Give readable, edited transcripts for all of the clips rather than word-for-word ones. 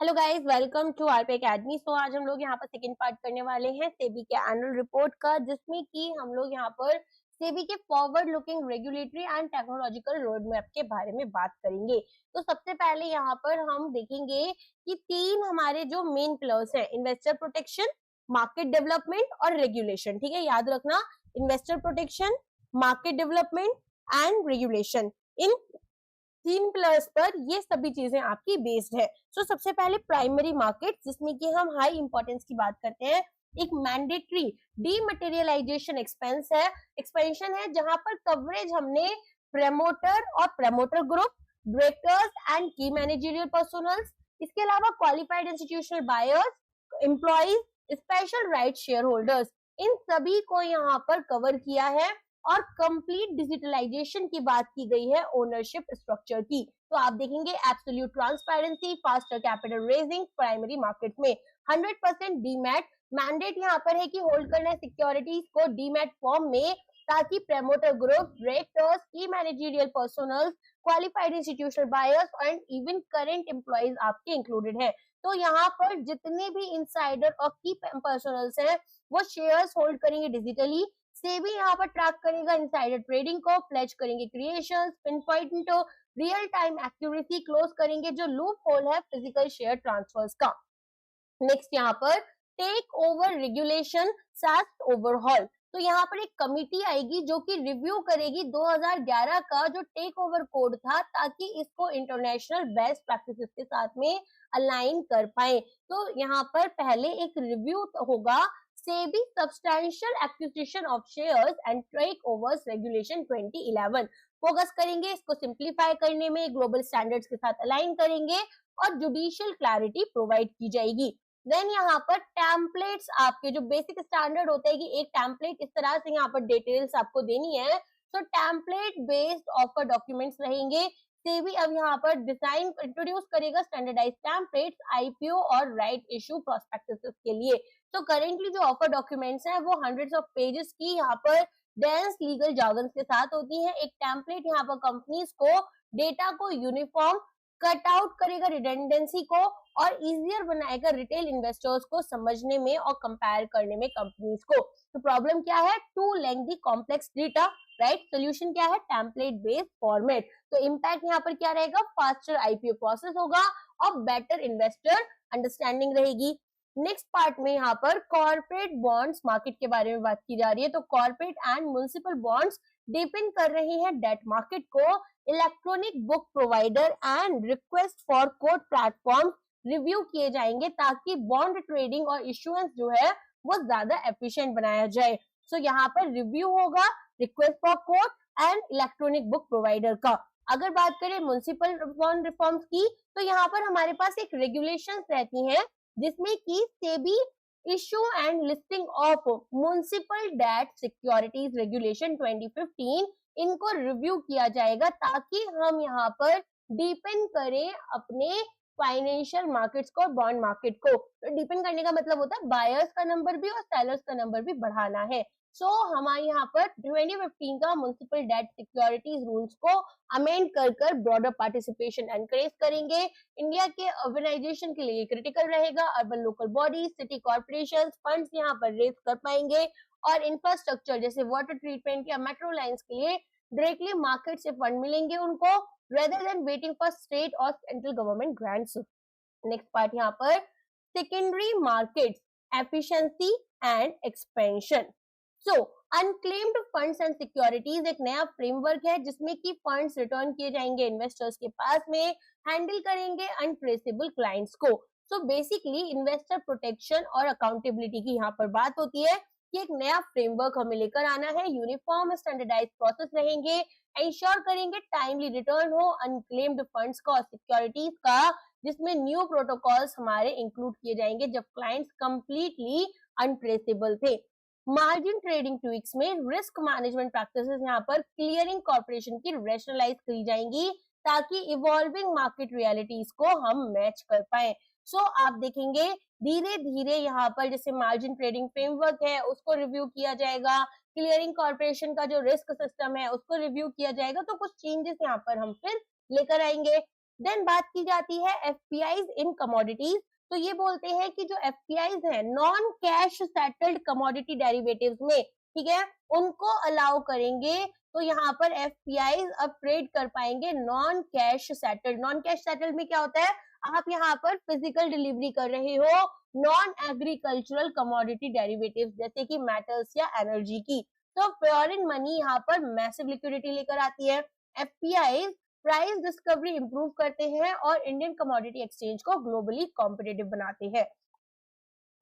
Hello guys, welcome to RP academy. So आज हम लोग यहाँ पर सेकंड पार्ट करने वाले हैं सेबी के एनुअल रिपोर्ट का, जिसमें कि हम लोग यहाँ पर सेबी के forward looking regulatory and technological road map के बारे में बात करेंगे। तो सबसे पहले यहाँ पर हम देखेंगे कि तीन हमारे जो मेन पिलर्स हैं, इन्वेस्टर प्रोटेक्शन, मार्केट डेवलपमेंट और रेगुलेशन। ठीक है, याद रखना, investor protection, market development and regulation, इन तीन पिलर्स पर ये सभी चीजें आपकी बेस्ड है। सो सबसे पहले प्राइमरी मार्केट, जिसमें कि हम हाई इंपॉर्टेंस की बात करते हैं। एक मैंडेटरी डीमटेरियलाइजेशन एक्सपेंशन है, जहां पर कवरेज हमने प्रमोटर और promoter group, directors and key managerial personnels, इसके अलावा qualified institutional buyers, employees, special right share holders, इन सभी को यहाँ पर कवर किया है। और कंप्लीट डिजिटलाइजेशन की बात की गई है ओनरशिप स्ट्रक्चर की। तो आप देखेंगे absolute transparency, faster capital raising primary market में, 100% डीमैट मैंडेट यहाँ पर है कि होल्ड करना है सिक्योरिटीज को डीमैट फॉर्म में, ताकि promoter group, directors, key managerial personnels, qualified institutional buyers and even current employees आपके इंक्लूडेड है। तो यहाँ पर जितने भी इनसाइडर और की पर्सनल्स हैं वो शेयर्स होल्ड करेंगे डिजिटली। सेबी यहाँ पर ट्रैक करेगा इनसाइडर ट्रेडिंग को, प्लेज करेंगे creations, pinpoint real time accuracy, close करेंगे जो लूप होल है फिजिकल शेयर ट्रांसफर्स का। नेक्स्ट यहाँ पर टेक ओवर रेगुलेशन सास्ट ओवरहॉल। तो यहाँ पर एक कमिटी आएगी जो कि रिव्यू करेगी 2011 का जो टेक ओवर कोड था, ताकि इसको इंटरनेशनल बेस्ट प्रैक्टिसेस के साथ में अलाइन कर पाए। तो यहाँ पर पहले एक रिव्यू होगा SEBI substantial acquisition of shares and takeovers regulation 2011। Focus करेंगे इसको सिंप्लीफाई करने में, ग्लोबल स्टैंडर्ड्स के साथ अलाइन करेंगे और जुडिशियल क्लैरिटी प्रोवाइड की जाएगी। देन यहाँ पर टेम्पलेट्स, आपके जो बेसिक स्टैंडर्ड होता है कि एक टेम्पलेट इस तरह से यहाँ पर डिटेल्स आपको देनी है, तो टेम्पलेट बेस्ड ऑफर डॉक्यूमेंट्स रहेंगे। सेबी अब यहाँ पर डिजाइन इंट्रोड्यूस करेगा स्टैंडर्डाइज टेम्पलेट्स आईपीओ और राइट इशू प्रोस्पेक्टस के लिए। तो करेंटली जो ऑफर डॉक्यूमेंट्स हैं वो हंड्रेड्स ऑफ पेजेस की यहाँ पर डेंस लीगल जार्गन्स के साथ होती है। एक टेम्पलेट यहाँ पर कंपनीज को डेटा को यूनिफॉर्म कट आउट करेगा रिडेंडेंसी को, और इजियर बनाएगा रिटेल इन्वेस्टर्स को समझने में और कंपेयर करने में कंपनीज को। तो प्रॉब्लम क्या है? Too lengthy complex data, right? Solution क्या है? Template based format. तो इम्पैक्ट यहाँ पर क्या रहेगा? फास्टर आईपीओ प्रोसेस होगा और बेटर इन्वेस्टर अंडरस्टैंडिंग रहेगी। नेक्स्ट पार्ट में यहाँ पर कॉर्पोरेट बॉन्ड्स मार्केट के बारे में बात की जा रही है। तो corporate and municipal bonds depend कर रही है डेट मार्केट को। Electronic book provider and request for quote platform review किए जाएंगे, ताकि बॉन्ड ट्रेडिंग और इश्यूएंस जो है वो ज्यादा एफिशिएंट बनाया जाए। सो यहाँ पर रिव्यू होगा request for quote and electronic book provider का। अगर बात करें म्युनिसिपल बॉन्ड रिफॉर्म्स की, तो यहाँ पर हमारे पास एक रेगुलेशंस रहती हैं, जिसमें कि SEBI issue and listing of municipal debt securities regulation 2015, इनको रिव्यू किया जाएगा, ताकि हम यहाँ पर डिपेंड करें अपने फाइनेंशियल मार्केट्स को और बॉन्ड मार्केट को। तो डिपेंड करने का मतलब होता है बायर्स का नंबर भी और सेलर्स का नंबर भी बढ़ाना है। सो हमारे यहाँ पर 2015 का म्युनिसिपल डेट सिक्योरिटीज रूल्स को अमेंड कर ब्रॉडर पार्टिसिपेशन एनकरेज करेंगे। इंडिया के अर्बनाइजेशन के लिए क्रिटिकल रहेगा। Urban local bodies, city corporation funds यहाँ पर रेज कर पाएंगे, और इंफ्रास्ट्रक्चर जैसे वाटर ट्रीटमेंट या मेट्रो लाइंस के लिए डायरेक्टली मार्केट से फंड मिलेंगे उनको, rather than waiting for state or central government grants. Next part यहाँ पर secondary markets, efficiency and expansion. So unclaimed funds and securities एक नया फ्रेमवर्क है, जिसमें कि फंड्स रिटर्न किए जाएंगे इन्वेस्टर्स के पास में, हैंडल करेंगे अनट्रेसेबल क्लाइंट्स को। सो बेसिकली इन्वेस्टर प्रोटेक्शन और अकाउंटेबिलिटी की यहाँ पर बात होती है कि एक नया फ्रेमवर्क हमें लेकर आना है, यूनिफॉर्म स्टैंडर्डाइज प्रोसेस रहेंगे, इंश्योर करेंगे टाइमली रिटर्न हो अनक्लेम्ड फंड्स का और सिक्योरिटीज का, जिसमें न्यू प्रोटोकॉल्स हमारे इंक्लूड किए जाएंगे जब क्लाइंट्स कंप्लीटली अनट्रेसेबल थे। मार्जिन ट्रेडिंग ट्विक्स में रिस्क मैनेजमेंट प्रैक्टिसेस यहाँ पर क्लियरिंग कॉर्पोरेशन की रेशनलाइज करी जाएंगी, ताकि इवॉल्विंग मार्केट रियलिटीज को हम मैच कर पाए। सो आप देखेंगे धीरे धीरे यहाँ पर जैसे मार्जिन ट्रेडिंग फ्रेमवर्क है उसको रिव्यू किया जाएगा, क्लियरिंग कॉर्पोरेशन का जो रिस्क सिस्टम है उसको रिव्यू किया जाएगा। तो कुछ चेंजेस यहाँ पर हम फिर लेकर आएंगे। देन बात की जाती है एफपीआईज इन कमोडिटीज। तो ये बोलते हैं कि जो एफपीआईज हैं non cash settled commodity derivatives में, ठीक है, उनको अलाउ करेंगे। तो यहाँ पर एफपीआईज अब ट्रेड कर पाएंगे non cash settled. Non cash settled में क्या होता है, आप यहाँ पर फिजिकल डिलीवरी कर रहे हो नॉन एग्रीकल्चरल कमोडिटी डेरिवेटिव्स जैसे कि मेटल्स या एनर्जी की। तो प्योर इन मनी यहाँ पर मैसिव लिक्विडिटी लेकर आती है। एफपीआईज प्राइस डिस्कवरी इंप्रूव करते हैं और इंडियन कमोडिटी एक्सचेंज को ग्लोबली कॉम्पिटिटिव बनाते हैं।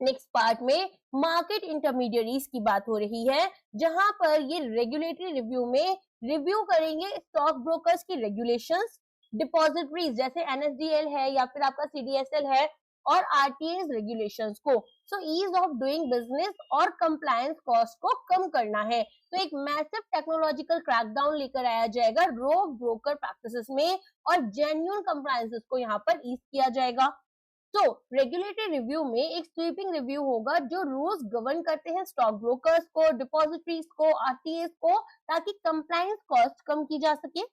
नेक्स्ट पार्ट में मार्केट इंटरमीडियरीज की बात हो रही है, जहां पर ये रेगुलेटरी रिव्यू में रिव्यू करेंगे स्टॉक ब्रोकर्स की रेगुलेशंस, डिपॉजिटरीज जैसे एनएसडीएल है या फिर आपका सीडीएसएल है और आरटीएस रेगुलेशंस को। So ease of doing business और कंप्लायंस कॉस्ट को कम करना है। तो एक मैसिव टेक्नोलॉजिकल क्रैकडाउन लेकर आया जाएगा रोग ब्रोकर प्रैक्टिसेस में और जेन्युइन कंप्लायंसेस को यहाँ पर ईज किया जाएगा। तो रेगुलेटरी रिव्यू में एक स्वीपिंग रिव्यू होगा जो रूल्स गवर्न करते हैं स्टॉक ब्रोकर्स को, डिपॉजिटरीज को, आरटीएस को, ताकि कंप्लायंस कॉस्ट कम की जा सके।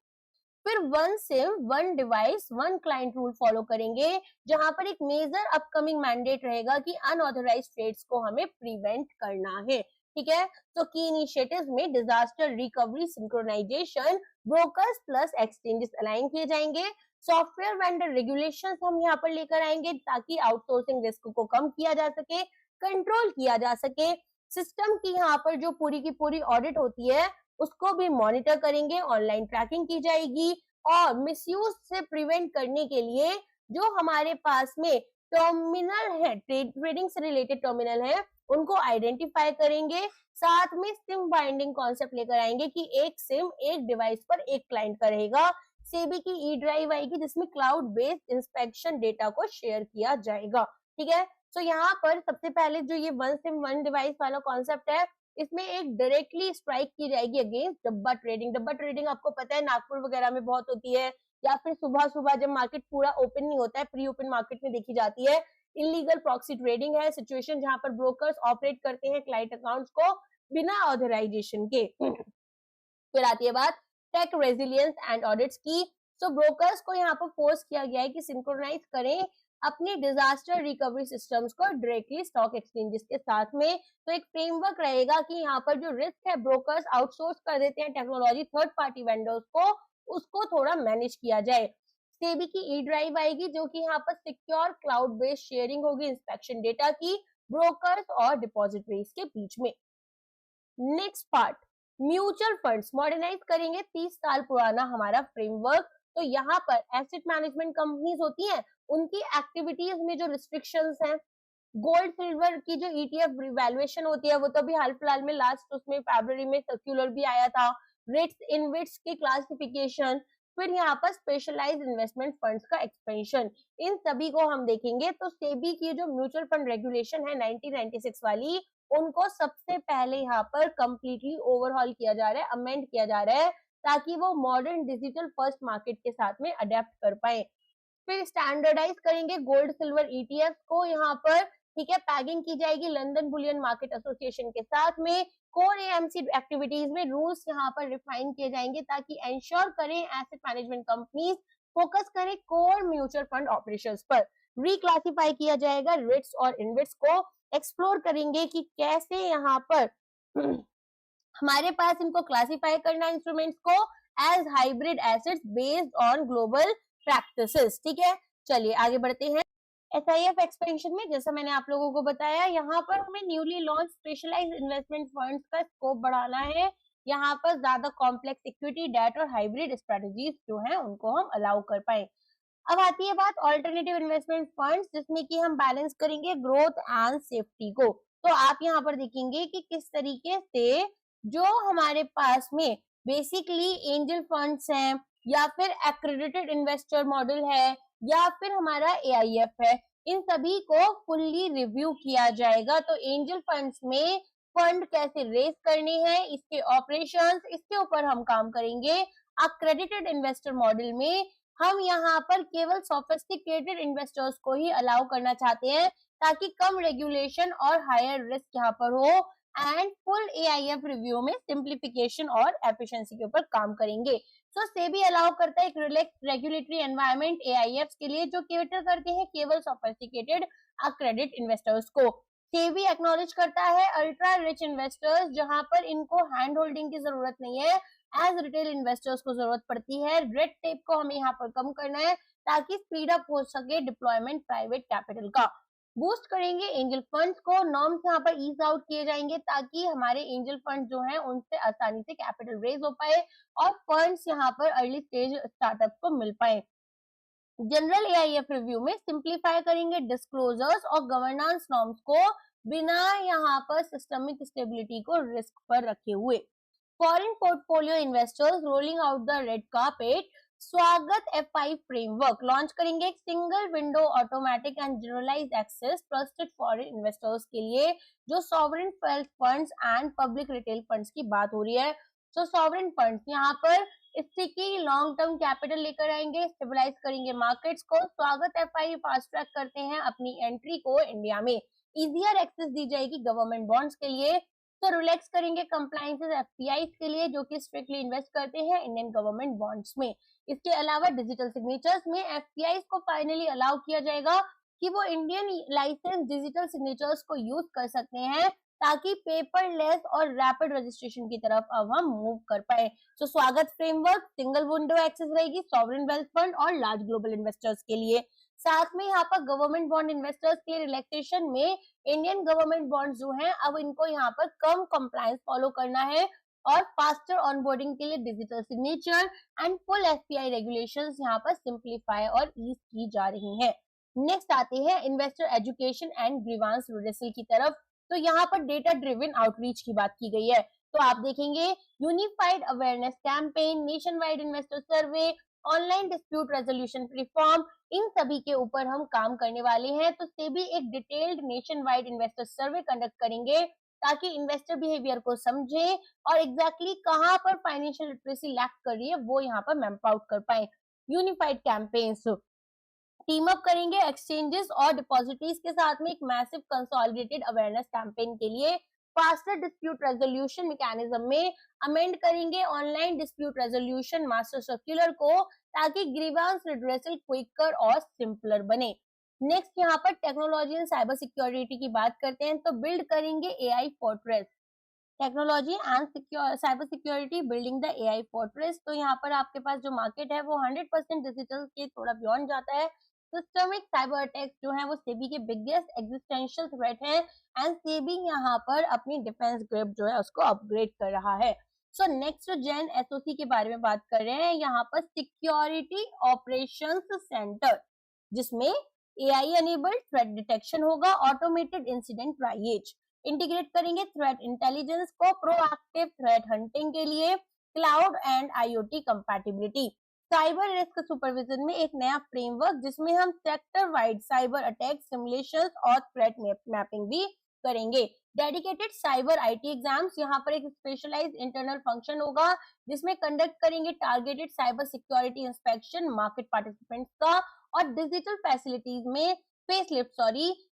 फिर one SIM one device one client rule follow करेंगे, जहां पर एक मेजर अपकमिंग मैंडेट रहेगा कि अनऑथराइज्ड ट्रेड्स को हमें प्रिवेंट करना है। ठीक है, तो की इनिशिएटिव्स में disaster recovery, synchronization, brokers plus exchanges align किए जाएंगे। सॉफ्टवेयर वेंडर रेगुलेशंस हम यहाँ पर लेकर आएंगे ताकि आउटसोर्सिंग रिस्क को कम किया जा सके, कंट्रोल किया जा सके। सिस्टम की यहाँ पर जो पूरी की पूरी ऑडिट होती है उसको भी मॉनिटर करेंगे, ऑनलाइन ट्रैकिंग की जाएगी और मिसयूज से प्रिवेंट करने के लिए जो हमारे पास में टर्मिनल है, ट्रेडिंग से रिलेटेड टर्मिनल है, उनको आइडेंटिफाई करेंगे। साथ में सिम बाइंडिंग कॉन्सेप्ट लेकर आएंगे कि एक सिम एक डिवाइस पर एक क्लाइंट का रहेगा। सेबी की ई ड्राइव आएगी जिसमें क्लाउड बेस्ड इंस्पेक्शन डेटा को शेयर किया जाएगा। ठीक है, तो यहाँ पर सबसे पहले जो ये वन सिम वन डिवाइस वाला कॉन्सेप्ट है, इसमें एक डायरेक्टली स्ट्राइक की जाएगी अगेंस्ट डब्बा ट्रेडिंग। डब्बा ट्रेडिंग आपको पता है नागपुर वगैरह में बहुत होती है, या फिर सुबह सुबह जब मार्केट पूरा ओपन नहीं होता है, प्री ओपन मार्केट में देखी जाती है। इलीगल प्रॉक्सी ट्रेडिंग है सिचुएशन जहां पर ब्रोकर्स ऑपरेट करते हैं क्लाइंट अकाउंट्स को बिना ऑथराइजेशन के। फिर आती है बात टेक रेजिलियंस एंड ऑडिट्स की। तो ब्रोकर्स को यहाँ पर फोर्स किया गया है कि सिंक्रोनाइज करें अपने डिजास्टर रिकवरी सिस्टम्स को डायरेक्टली स्टॉक एक्सचेंजेस के साथ में। तो एक फ्रेमवर्क रहेगा कि यहाँ पर जो रिस्क है ब्रोकर्स आउटसोर्स कर देते हैं टेक्नोलॉजी थर्ड पार्टी वेंडर्स को, उसको थोड़ा मैनेज किया जाए। सेबी की ई ड्राइव आएगी जो कि यहाँ पर सिक्योर क्लाउड बेस्ड शेयरिंग होगी इंस्पेक्शन डेटा की ब्रोकर्स और डिपॉजिटरीज के बीच में। Next part mutual funds modernise करेंगे 30 साल पुराना हमारा फ्रेमवर्क। तो यहाँ पर एसेट मैनेजमेंट कंपनीज होती हैं, उनकी एक्टिविटीज में जो रिस्ट्रिक्शंस हैं, गोल्ड सिल्वर की जो ईटीएफ वैल्यूएशन होती है वो तो अभी हाल फिलहाल में लास्ट उसमें फरवरी में सर्क्यूलर भी आया था, रिट्स इनविट्स की क्लासिफिकेशन, फिर यहाँ पर स्पेशलाइज्ड इन्वेस्टमेंट फंड्स का एक्सपेंशन, इन सभी को हम देखेंगे। तो सेबी की जो म्यूचुअल फंड रेगुलेशन है 1996 वाली, उनको सबसे पहले यहाँ पर कंप्लीटली ओवरहॉल किया जा रहा है, अमेंड किया जा रहा है ताकि वो मॉडर्न डिजिटल फर्स्ट मार्केट के साथ में अडेप्ट कर पाए। फिर स्टैंडर्डाइज करेंगे गोल्ड सिल्वर ईटीएफ को यहाँ पर, ठीक है, पैकिंग की जाएगी लंदन बुलियन मार्केट एसोसिएशन के साथ में। कोर एएमसी एक्टिविटीज में रूल्स यहाँ पर रिफाइन किए जाएंगे ताकि एंश्योर करें एसेट मैनेजमेंट कंपनीज फोकस करें कोर म्यूचुअल फंड ऑपरेशंस पर। रिक्लासिफाई किया जाएगा रिट्स और इनविट्स को, एक्सप्लोर करेंगे कि कैसे यहाँ पर हमारे पास इनको क्लासिफाई करना इंस्ट्रूमेंट्स को as hybrid assets based on global practices. ठीक है, चलिए आगे बढ़ते हैं। एसआईएफ एक्सपेंशन में जैसा मैंने आप लोगों को बताया, यहाँ पर हमें newly launch specialized investment funds का स्कोप बढ़ाना है। यहाँ पर ज्यादा कॉम्प्लेक्स इक्विटी डेट और हाइब्रिड स्ट्रेटजीज जो है उनको हम अलाउ कर पाए। अब आती है बात ऑल्टरनेटिव इन्वेस्टमेंट फंड्स, जिसमें कि हम बैलेंस करेंगे ग्रोथ एंड सेफ्टी को। तो आप यहाँ पर देखेंगे कि किस तरीके से जो हमारे पास में बेसिकली एंजल फंड्स हैं या फिर एक्रेडिटेड इन्वेस्टर मॉडल है या फिर हमारा एआईएफ है, इन सभी को फुल्ली रिव्यू किया जाएगा। तो एंजल फंड्स में फंड कैसे रेज करने हैं, इसके ऑपरेशंस, इसके ऊपर हम काम करेंगे। एक्रेडिटेड इन्वेस्टर मॉडल में हम यहाँ पर केवल सोफिस्टिकेटेड इन्वेस्टर्स को ही अलाउ करना चाहते हैं ताकि कम रेगुलेशन और हायर रिस्क यहाँ पर हो, एंड फुल एआईएफ रिव्यू में सिंप्लीफिकेशन और एफिशिएंसी के ऊपर काम करेंगे। सो सेबी अलाउ करता है एक रिलैक्स रेगुलेटरी एनवायरनमेंट एआईएफ्स के लिए जो केटर करते हैं केवल सोफिस्टिकेटेड क्रेडिट इन्वेस्टर्स को। सेबी एक्नॉलेज करता है अल्ट्रा रिच इन्वेस्टर्स जहां पर इनको हैंड होल्डिंग की जरूरत नहीं है, एज रिटेल इन्वेस्टर्स को जरूरत पड़ती है। रेड टेप को हमें यहाँ पर कम करना है ताकि स्पीड अप हो सके डिप्लॉयमेंट प्राइवेट कैपिटल का। बूस्ट करेंगे एंजल फंड्स को, नॉर्म्स यहाँ पर ईज आउट किए जाएंगे ताकि हमारे एंजल फंड जो हैं उनसे आसानी से कैपिटल रेज हो पाए और फंड्स यहाँ पर अर्ली स्टेज स्टार्टअप को मिल पाए। जनरल एआईएफ रिव्यू में सिंप्लीफाई करेंगे डिस्क्लोजर्स और गवर्नेंस नॉर्म्स को बिना यहाँ पर सिस्टमिक स्टेबिलिटी को रिस्क पर रखे हुए। Foreign portfolio investors rolling out the red carpet, स्वागत F5 फ्रेमवर्क लॉन्च करेंगे एक single window automatic and generalized access trusted foreign investors के लिए जो sovereign wealth funds and public retail funds की बात हो रही है। तो सॉवरेन फंड्स यहाँ पर स्टिकी लॉन्ग टर्म कैपिटल लेकर आएंगे, स्टेबलाइज करेंगे मार्केट्स को। स्वागत F5 फास्ट ट्रैक करते हैं अपनी एंट्री को इंडिया में, इजियर एक्सेस दी जाएगी गवर्नमेंट बॉन्ड्स के लिए। तो रिलैक्स करेंगे कंप्लायंसेस एफपीआईज के लिए जो कि स्ट्रिक्टली इन्वेस्ट करते हैं इंडियन गवर्नमेंट बॉन्ड्स में। इसके अलावा डिजिटल सिग्नेचर्स में एफपीआईज को फाइनली अलाउ किया जाएगा कि वो इंडियन लाइसेंस डिजिटल सिग्नेचर्स को यूज कर सकते हैं ताकि पेपरलेस और रैपिड रजिस्ट्रेशन की तरफ अब हम मूव कर पाए। तो स्वागत फ्रेमवर्क सिंगल विंडो एक्सेस रहेगी सॉवरेन वेल्थ फंड और लार्ज ग्लोबल इन्वेस्टर्स के लिए। साथ में यहाँ पर गवर्नमेंट बॉन्ड इन्वेस्टर्स के रिलैक्सेशन में इंडियन गवर्नमेंट बॉन्ड जो हैं अब इनको यहाँ पर कम कंप्लायंस फॉलो करना है और फास्टर ऑनबोर्डिंग के लिए digital signature and full FPI regulations यहाँ पर सिंप्लीफाई और ईज की जा रही हैं। नेक्स्ट आते हैं investor education and grievance redressal की तरफ। तो यहाँ पर डेटा ड्रिवन आउटरीच की बात की गई है। तो आप देखेंगे unified awareness campaign, nation wide investor survey, online dispute resolution reform, इन सभी के ऊपर हम काम करने वाले हैं। तो सेबी एक detailed nation wide investor survey conduct करेंगे ताकि इन्वेस्टर बिहेवियर को समझे और एग्जैक्टली कहां पर फाइनेंशियल लिटरेसी लैक कर रही है वो यहाँ पर मैप आउट कर पाए। यूनिफाइड कैंपेन्स टीम अप करेंगे एक्सचेंजेस और डिपॉजिटरीज के साथ में एक मैसिव कंसोलिडेटेड अवेयरनेस कैंपेन के लिए। फास्टर डिस्प्यूट रेजोल्यूशन मैकेनिज्म में अमेंड करेंगे online dispute resolution master circular को ताकि ग्रीवांस रिड्रेसल क्विकर और सिंपलर बने। नेक्स्ट यहाँ पर टेक्नोलॉजी एंड साइबर सिक्योरिटी की बात करते हैं। तो बिल्ड करेंगे AI fortress, technology and cyber security building the AI fortress. तो यहाँ पर आपके पास जो मार्केट है वो 100% डिजिटल के थोड़ा बियॉन्ड जाता है। सिस्टमिक साइबर अटैक्स जो है वो सेबी के बिगेस्ट एग्जिस्टेंशियल थ्रेट है एंड सेबी यहाँ पर अपनी डिफेंस ग्रिप जो है उसको अपग्रेड कर रहा है। सो नेक्स्ट जेन एसओसी के बारे में बात कर रहे हैं। यहाँ पर सिक्योरिटी ऑपरेशंस सेंटर जिसमें एआई एनेबल्ड थ्रेट डिटेक्शन होगा, ऑटोमेटेड इंसिडेंट ट्राइएज, इंटीग्रेट करेंगे थ्रेट इंटेलिजेंस को प्रोएक्टिव थ्रेट हंटिंग के लिए, cloud and IoT compatibility, cyber risk supervision में एक नया फ्रेमवर्क जिसमें हम sector wide cyber attack simulations और थ्रेट मैपिंग भी करेंगे। डेडिकेटेड साइबर आईटी एग्जाम्स, यहाँ पर एक स्पेशलाइज्ड इंटरनल फंक्शन होगा जिसमें कंडक्ट करेंगे targeted cyber security inspection market participants का और डिजिटल फैसिलिटीज में फेसलिफ्ट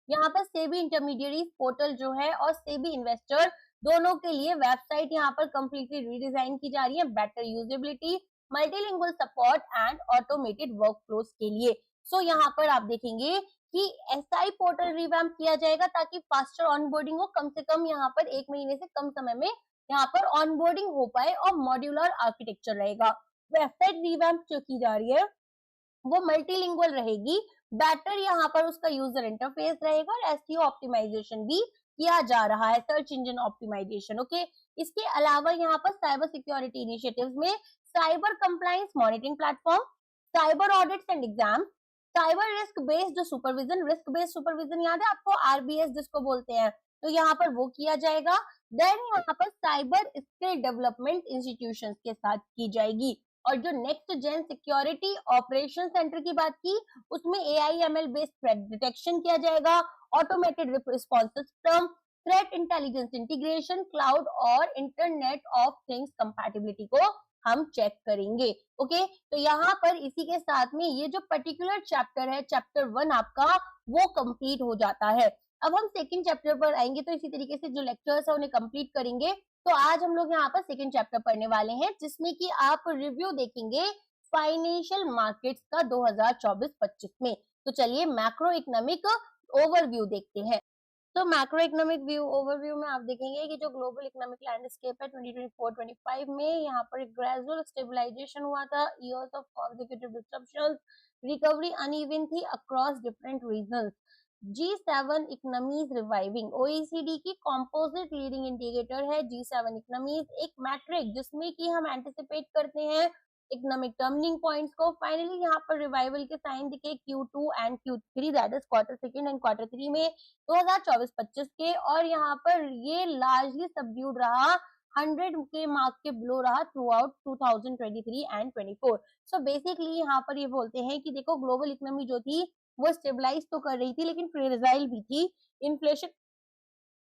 यहाँ पर सेबी इंटरमीडिएरी पोर्टल जो है और सेबी इन्वेस्टर दोनों के लिए वेबसाइट यहाँ पर कंप्लीटली रीडिजाइन की जा रही है, better usability, multilingual support and automated workflows के लिए। सो यहाँ पर आप देखेंगे कि एसआई पोर्टल रिवैम्प किया जाएगा ताकि फास्टर ऑनबोर्डिंग हो, कम से कम यहाँ पर 1 महीने से कम समय में यहाँ पर ऑनबोर्डिंग हो पाए और मॉड्यूलर आर्किटेक्चर रहेगा। वेबसाइट रिवैम्प जो की जा रही है वो मल्टीलिंगुअल रहेगी, बेटर यहाँ पर उसका यूजर इंटरफेस रहेगा और एसईओ ऑप्टिमाइजेशन भी किया जा रहा है, सर्च इंजन ऑप्टिमाइजेशन। ओके, इसके अलावा यहाँ पर साइबर सिक्योरिटी इनिशिएटिव्स में cyber compliance monitoring platform, cyber audits and exam, cyber risk based supervision, risk based supervision याद है आपको, आरबीएस जिसको बोलते हैं, तो यहाँ पर वो किया जाएगा। देन यहाँ पर साइबर स्किल डेवलपमेंट इंस्टीट्यूशंस के साथ की जाएगी। और जो next gen security operation center की बात की उसमें एआईएमएल बेस्ड थ्रेट डिटेक्शन किया जाएगा, automated response system, threat intelligence integration, cloud और इंटरनेट ऑफ थिंग्स कंपैटिबिलिटी को हम चेक करेंगे। ओके, तो यहाँ पर इसी के साथ में ये जो पर्टिकुलर चैप्टर है चैप्टर 1 आपका वो कंप्लीट हो जाता है। अब हम सेकंड चैप्टर पर आएंगे तो इसी तरीके से जो लेक्चर्स है उन्हें कंप्लीट करेंगे। तो आज हम लोग यहाँ पर सेकेंड चैप्टर पढ़ने वाले हैं, जिसमें कि आप रिव्यू देखेंगे फाइनेंशियल मार्केट्स का 2024-25 में। तो चलिए मैक्रो इकोनॉमिक ओवरव्यू देखते हैं। तो मैक्रो इकोनॉमिक व्यू ओवरव्यू में आप देखेंगे कि जो ग्लोबल इकोनॉमिक लैंडस्केप है 2024-25 में यहाँ पर ग्रेजुअल स्टेबलाइजेशन हुआ था। Years of consecutive disruptions, recovery uneven थी across different regions. G7 economies reviving, OECD की कॉम्पोजिट लीडिंग इंडिकेटर है G7 इकोनॉमीज, एक मैट्रिक जिसमें कि हम एंटिसिपेट करते हैं इकोनॉमिक टर्निंग पॉइंट्स को। फाइनली यहाँ पर रिवाइवल के साइन दिखे Q2 and Q3, that is quarter second and quarter 3 में 2024-25 के, और यहाँ पर ये लार्जली सबड्यूड रहा, 100 के मार्क के बिलो रहा through out 2023 and 24। So basically यहाँ पर ये बोलते हैं कि देखो ग्लोबल इकोनॉमी जो थी वो स्टेबलाइज तो कर रही थी, लेकिन फ्रेजाइल भी थी, इन्फ्लेशन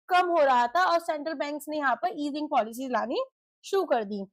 कम हो रहा था और सेंट्रल बैंक्स ने यहाँ पर ईजिंग पॉलिसीज लानी शुरू कर दी।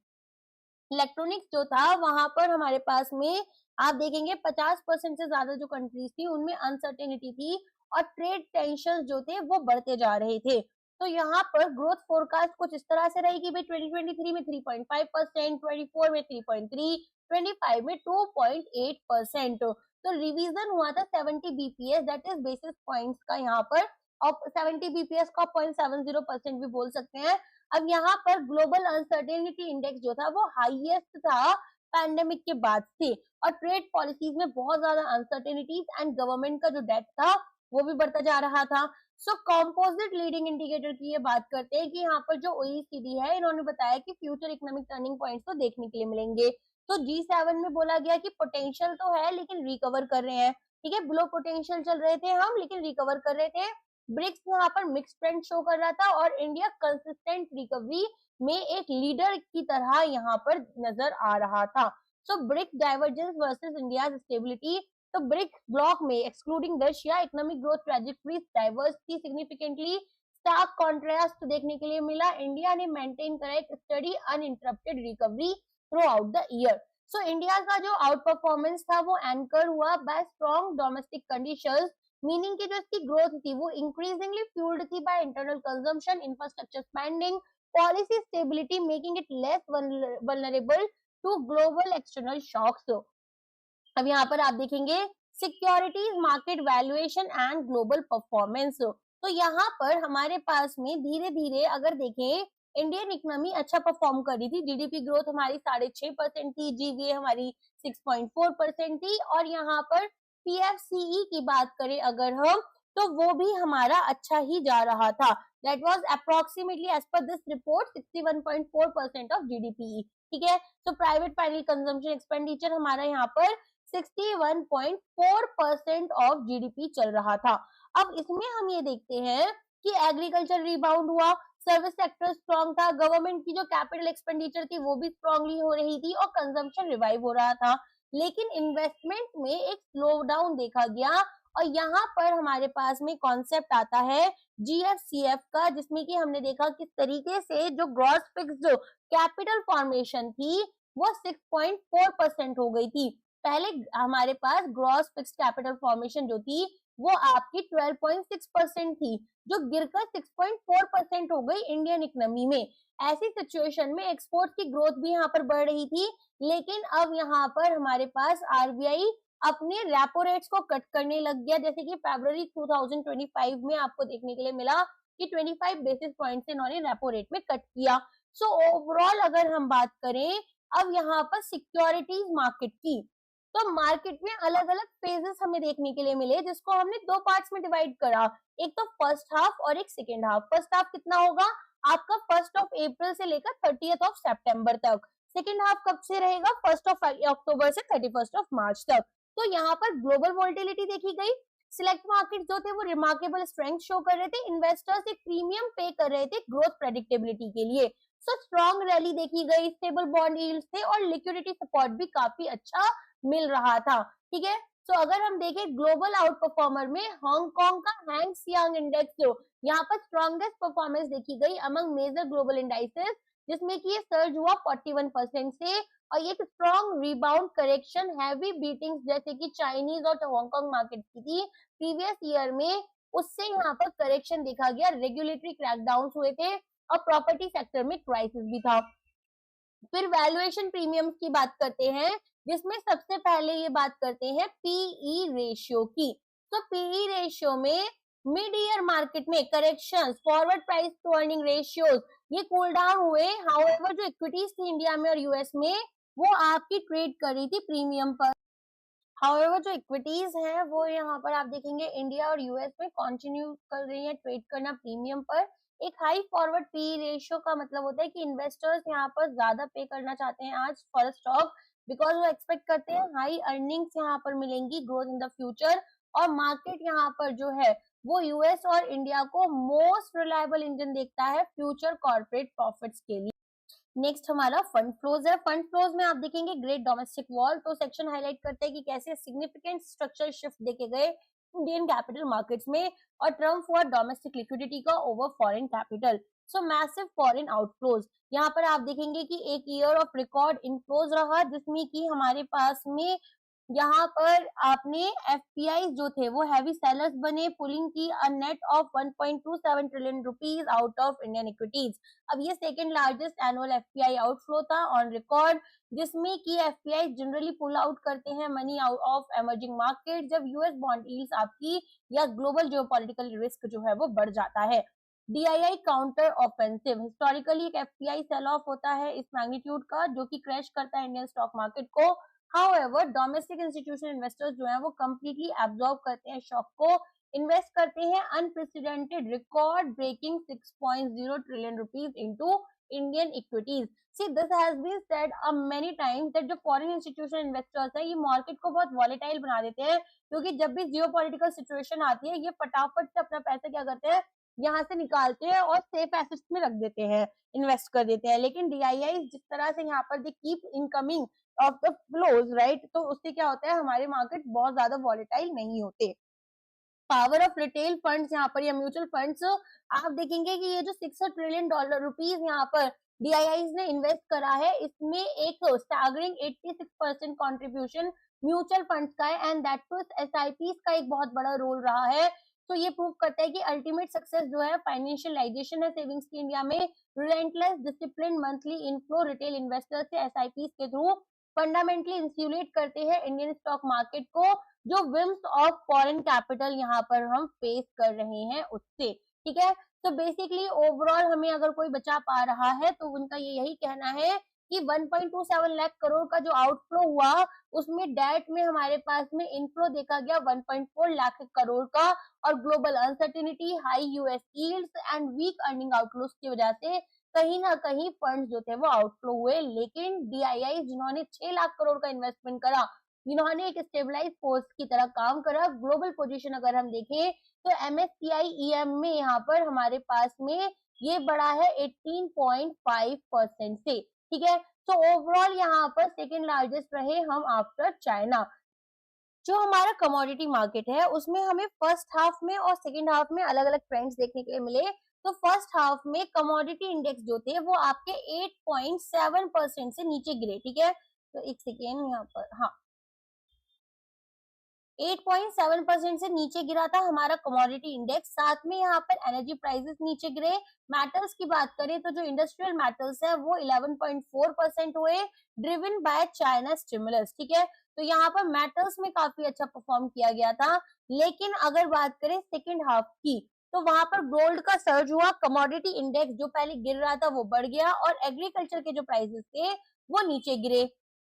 इलेक्ट्रॉनिक्स जो था वहां पर हमारे पास में आप देखेंगे 50% से ज्यादा जो कंट्रीज थी उनमें अनसर्टेनिटी थी और ट्रेड टेंशन जो थे वो बढ़ते जा रहे थे। तो यहाँ पर ग्रोथ फोरकास्ट कुछ इस तरह से रहेगी भाई, 2023 में 3.5%, 24 में 3.3, 25 में 2.8%। तो रिवीजन हुआ था 70 BPS, that is basis points का यहाँ पर, और 70 बीपीएस का 0.70% भी बोल सकते हैं। अब यहाँ पर ग्लोबल अनसर्टेनिटी इंडेक्स जो था वो हाईएस्ट था पैंडेमिक के बाद से, और ट्रेड पॉलिसीज में बहुत ज्यादा अनसर्टेनिटीज एंड गवर्नमेंट का जो डेट था वो भी बढ़ता जा रहा था। सो कंपोजिट लीडिंग इंडिकेटर की ये बात करते हैं कि यहाँ पर जो OECD है इन्होंने बताया कि फ्यूचर इकोनॉमिक टर्निंग पॉइंट्स तो देखने के लिए मिलेंगे। तो G7 में बोला गया कि पोटेंशियल तो है लेकिन रिकवर कर रहे हैं, ठीक है, बिलो पोटेंशियल चल रहे थे हम लेकिन रिकवर कर रहे थे। ब्रिक्स यहाँ पर मिक्स ट्रेंड शो कर रहा था और इंडिया कंसिस्टेंट रिकवरी में एक लीडर की तरह यहाँ पर नजर आ रहा था। So BRICS divergence versus India stability, तो ब्रिक्स ब्लॉक में excluding Russia economic growth trajectory diverse थी सिग्निफिकेंटली। स्टार्क कॉन्ट्रास्ट देखने के लिए मिला, इंडिया ने मेंटेन करा एक steady uninterrupted recovery throughout the year. So India का जो आउट परफॉर्मेंस था वो एंकर हुआ by strong domestic conditions, meaning की जो इसकी ग्रोथ थी वो इंक्रीजिंगली फ्यूल्ड थी by internal consumption, infrastructure spending, policy stability, making it less vulnerable to global external shocks. अब यहाँ पर आप देखेंगे securities market valuation and global performance. तो यहाँ पर हमारे पास में धीरे धीरे अगर देखें इंडियन इकोनॉमी अच्छा परफॉर्म कर रही थी, जीडीपी ग्रोथ हमारी 6.5% थी, जीवीए हमारी 6.4% थी, और यहाँ पर पीएफसीई की बात करें अगर हम तो वो भी हमारा अच्छा ही जा रहा था, that was approximately as per this report 61.4% of GDP, ठीक है। तो प्राइवेट फाइनल कंजम्पशन एक्सपेंडिचर हमारा यहाँ पर 61.4% ऑफ जीडीपी चल रहा था। अब इसमें हम ये देखते हैं कि एग्रीकल्चर रिबाउंड हुआ, सर्विस सेक्टर स्ट्रॉन्ग था, गवर्नमेंट की जो कैपिटल एक्सपेंडिचर थी वो भी स्ट्रॉन्गली हो रही थी और कंजम्पशन रिवाइव हो रहा था, लेकिन इन्वेस्टमेंट में एक स्लो डाउन देखा गया। और यहाँ पर हमारे पास में कॉन्सेप्ट आता है जीएफसीएफ का, जिसमें कि हमने देखा किस तरीके से जो ग्रॉस फिक्स्ड कैपिटल फॉर्मेशन थी वो 6.4% हो गई थी। पहले हमारे पास ग्रॉस फिक्स्ड कैपिटल फॉर्मेशन जो थी वो आपकी 12.6% थी, जो गिरकर 6.4% हो गई इंडियन इकोनॉमी में। ऐसी सिचुएशन में एक्सपोर्ट की ग्रोथ भी यहाँ पर बढ़ रही थी, लेकिन अब यहाँ पर हमारे पास आरबीआई अपने रेपो रेट्स को कट करने लग गया, जैसे कि फरवरी 2025 में आपको देखने के लिए मिला कि 25 बेसिस पॉइंट से इन्होंने रेपो रेट में कट किया। सो ओवरऑल अगर हम बात करें अब यहाँ पर सिक्योरिटीज मार्केट की, तो मार्केट में अलग अलग फेजेस हमें देखने के लिए मिले, जिसको हमने दो पार्ट्स में डिवाइड करा, एक तो फर्स्ट हाफ और एक सेकेंड हाफ। फर्स्ट हाफ कितना होगा आपका 1 अप्रैल से लेकर 30 सितंबर तक, सेकेंड हाफ कब से रहेगा 1 अक्टूबर से 31 मार्च तक। तो यहाँ पर ग्लोबल वोलेटिलिटी देखी गई, सिलेक्ट मार्केट जो थे वो रिमार्केबल स्ट्रेंथ शो कर रहे थे, इन्वेस्टर्स एक प्रीमियम पे कर रहे थे ग्रोथ प्रेडिक्टेबिलिटी के लिए। सो स्ट्रॉन्ग रैली देखी गई, स्टेबल बॉन्ड यील्ड्स थे और लिक्विडिटी सपोर्ट भी काफी अच्छा मिल रहा था, ठीक है। तो अगर हम देखें ग्लोबल आउट परफॉर्मर में हांगकांग का हैंग सियांग इंडेक्स जो यहाँ पर स्ट्रॉन्गेस्ट परफॉर्मेंस देखी गई अमंग मेजर ग्लोबल इंडाइसेस, जिसमें कि ये सर्ज हुआ 41% से, और ये strong rebound correction heavy beatings जैसे कि चाइनीज और हांगकांग मार्केट की थी प्रीवियस ईयर में, उससे यहाँ पर करेक्शन देखा गया, रेगुलेटरी क्रैकडाउन हुए थे, और प्रॉपर्टी सेक्टर में क्राइसिस भी था। फिर वैल्यूएशन प्रीमियम की बात करते हैं, जिसमें सबसे पहले ये बात करते हैं पीई रेशियो की। तो पीई रेशियो में मिड ईयर मार्केट में correction, forward price to earning ratios ये कूल डाउन हुए। हाउएवर जो इक्विटीज थी इंडिया में और यूएस में वो आपकी ट्रेड कर रही थी प्रीमियम पर। हाउएवर जो इक्विटीज हैं वो यहाँ पर आप देखेंगे इंडिया और यूएस में कंटिन्यू कर रही है ट्रेड करना प्रीमियम पर। एक हाई फॉरवर्ड पी रेशियो का मतलब होता है कि इन्वेस्टर्स यहाँ पर ज्यादा पे करना चाहते हैं आज फॉर स्टॉक, बिकॉज वो एक्सपेक्ट करते हैं हाई अर्निंग्स यहाँ पर मिलेंगी, ग्रोथ इन द फ्यूचर। और मार्केट यहाँ पर जो है वो यूएस और इंडिया को मोस्ट रिलायबल इंजन देखता है फ्यूचर कॉर्पोरेट प्रॉफिट्स के लिए। नेक्स्ट हमारा फंड फ्लोज है। फंड फ्लोज में आप देखेंगे ग्रेट डोमेस्टिक वॉल, तो सेक्शन हाईलाइट करते हैं कि कैसे सिग्निफिकेंट स्ट्रक्चरल शिफ्ट देखे गए इंडियन कैपिटल मार्केट्स में और टर्म फॉर डोमेस्टिक लिक्विडिटी का ओवर फॉरेन कैपिटल। सो मैसिव फॉरेन आउटफ्लोज, यहाँ पर आप देखेंगे कि एक ईयर ऑफ रिकॉर्ड इनफ्लोज रहा, जिसमें कि हमारे पास में यहाँ पर आपने एफपीआई जो थे वो हैवी सेलर्स बने, पुलिंग की a net of 1.27 trillion rupees out of Indian equities. अब ये second largest annual FPI outflow था ऑन रिकॉर्ड, जिसमें कि एफपीआई जनरली पुल आउट करते हैं money out of emerging market जब यूएस बॉन्ड यील्ड्स आपकी या ग्लोबल जियोपॉलिटिकल रिस्क जो है वो बढ़ जाता है। डीआईआई काउंटर ऑफेंसिव, हिस्टोरिकली एक एफपीआई सेल ऑफ होता है इस मैग्नीट्यूड का जो कि क्रैश करता है इंडियन स्टॉक मार्केट को। However, डोमेस्टिक इंस्टीट्यूशन इन्वेस्टर्स जो है वो कंप्लीटली एब्जॉर्ब करते हैं शॉक को, इन्वेस्ट करते हैं unprecedented record breaking 6.0 trillion rupees into Indian equities. See, this has been said many times that जो फॉरेन इंस्टीट्यूशन इन्वेस्टर्स हैं ये मार्केट को बहुत वॉलेटाइल बना देते हैं, क्योंकि जब भी जियोपॉलिटिकल सिचुएशन आती है ये फटाफट से अपना पैसा क्या करते हैं यहाँ से निकालते हैं और सेफ एसेट्स में रख देते हैं, इन्वेस्ट कर देते हैं। लेकिन डीआईआई जिस तरह से यहाँ पर they keep incoming of the flows right, तो उससे क्या होता है हमारे मार्केट बहुत ज्यादा वॉलेटाइल नहीं होते। पावर ऑफ रिटेल फंड्स यहाँ पर या म्यूचुअल फंड्स आप देखेंगे कि ये जो 600 ट्रिलियन डॉलर रुपीज यहाँ पर डीआईआईज ने इन्वेस्ट करा है इसमें एक स्टैगरिंग 86% कंट्रीब्यूशन म्यूचुअल फंड्स का है, एंड दैट टू एसआईपीज का एक बहुत बड़ा रोल रहा है। तो ये प्रूव करता है कि अल्टीमेट सक्सेस जो है फाइनेंशियलाइजेशन है सेविंग्स की इंडिया में, relentless discipline monthly inflow retail investors से एसआईपीज के थ्रू फंडामेंटली इंस्यूलेट करते हैं इंडियन स्टॉक मार्केट को जो विम्स ऑफ फॉरेन कैपिटल यहाँ पर हम फेस कर रहे हैं उससे। ठीक है, तो बेसिकली ओवरऑल हमें अगर कोई बचा पा रहा है तो उनका ये यही कहना है कि 1.27 लाख करोड़ का जो आउटफ्लो हुआ उसमें डेट में हमारे पास में इनफ्लो देखा गया 1.4 लाख करोड़ का, और global uncertainty, high US yields and weak earning outlooks की वजह से कहीं ना कहीं फंड्स जो थे वो आउटफ्लो हुए। लेकिन डीआईआई जिन्होंने 6 लाख करोड़ का इन्वेस्टमेंट करा, जिन्होंने एक स्टेबलाइज फोर्स की तरह काम करा, ग्लोबल पोजीशन अगर हम देखें तो एमएससीआई ईएम में यहाँ पर हमारे पास में ये बढ़ा है 18.5% से। ठीक है, तो ओवरऑल यहाँ पर सेकेंड लार्जेस्ट रहे हम आफ्टर चाइना। जो हमारा कमोडिटी मार्केट है उसमें हमें फर्स्ट हाफ में और सेकेंड हाफ में अलग अलग ट्रेंड्स देखने के लिए मिले। तो फर्स्ट हाफ में कमोडिटी इंडेक्स जो थे वो आपके 8.7% से नीचे गिरे। ठीक है, तो एक सेकेंड यहाँ पर, हाँ 8.7% से नीचे गिरा था हमारा कमोडिटी इंडेक्स। साथ में यहाँ पर एनर्जी प्राइसेस नीचे गिरे। मेटल्स की बात करें तो जो इंडस्ट्रियल मेटल्स है वो 11.4% हुए, ड्रिवन बाय चाइना स्टिमुलस। ठीक है, तो यहाँ पर मेटल्स में काफी अच्छा परफॉर्म किया गया था। लेकिन अगर बात करें सेकेंड हाफ की तो वहां पर गोल्ड का सर्ज हुआ, कमोडिटी इंडेक्स जो पहले गिर रहा था वो बढ़ गया, और एग्रीकल्चर के जो प्राइसेस थे वो नीचे गिरे।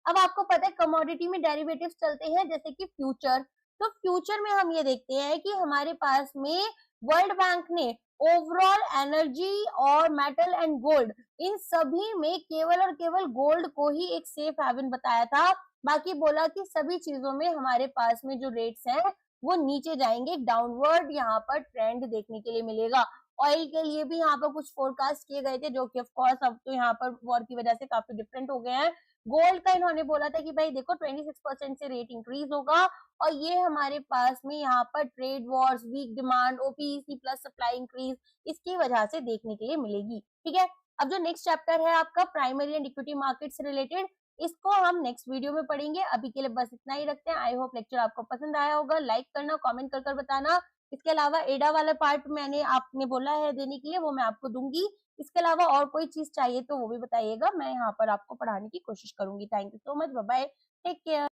अब आपको पता है कमोडिटी में डेरिवेटिव्स चलते हैं जैसे कि फ्यूचर, तो फ्यूचर में हम ये देखते हैं कि हमारे पास में वर्ल्ड बैंक ने ओवरऑल एनर्जी और मेटल एंड गोल्ड इन सभी में केवल और केवल गोल्ड को ही एक सेफ हेवन बताया था। बाकी बोला कि सभी चीजों में हमारे पास में जो रेट्स हैं वो नीचे जाएंगे, डाउनवर्ड यहाँ पर ट्रेंड देखने के लिए मिलेगा। ऑयल के लिए भी यहाँ पर कुछ फोरकास्ट किए गए थे जो कि ऑफ कोर्स अब तो यहाँ पर वॉर की वजह से काफी डिफरेंट हो गए हैं। गोल्ड का इन्होंने बोला था कि भाई देखो 26% से रेट इंक्रीज होगा, और ये हमारे पास में यहाँ पर trade Wars, weak demand, OPEC plus supply increase इसकी वजह से देखने के लिए मिलेगी। ठीक है, अब जो नेक्स्ट चैप्टर है आपका प्राइमरी एंड इक्विटी मार्केट से रिलेटेड, इसको हम नेक्स्ट वीडियो में पढ़ेंगे। अभी के लिए बस इतना ही रखते हैं। आई होप लेक्चर आपको पसंद आया होगा। लाइक करना, कमेंट कर बताना। इसके अलावा एडा वाला पार्ट मैंने आपने बोला है देने के लिए, वो मैं आपको दूंगी। इसके अलावा और कोई चीज़ चाहिए तो वो भी बताइएगा, मैं यहाँ पर आपको पढ़ाने की कोशिश करूँगी। Thank you so much, bye bye, take care.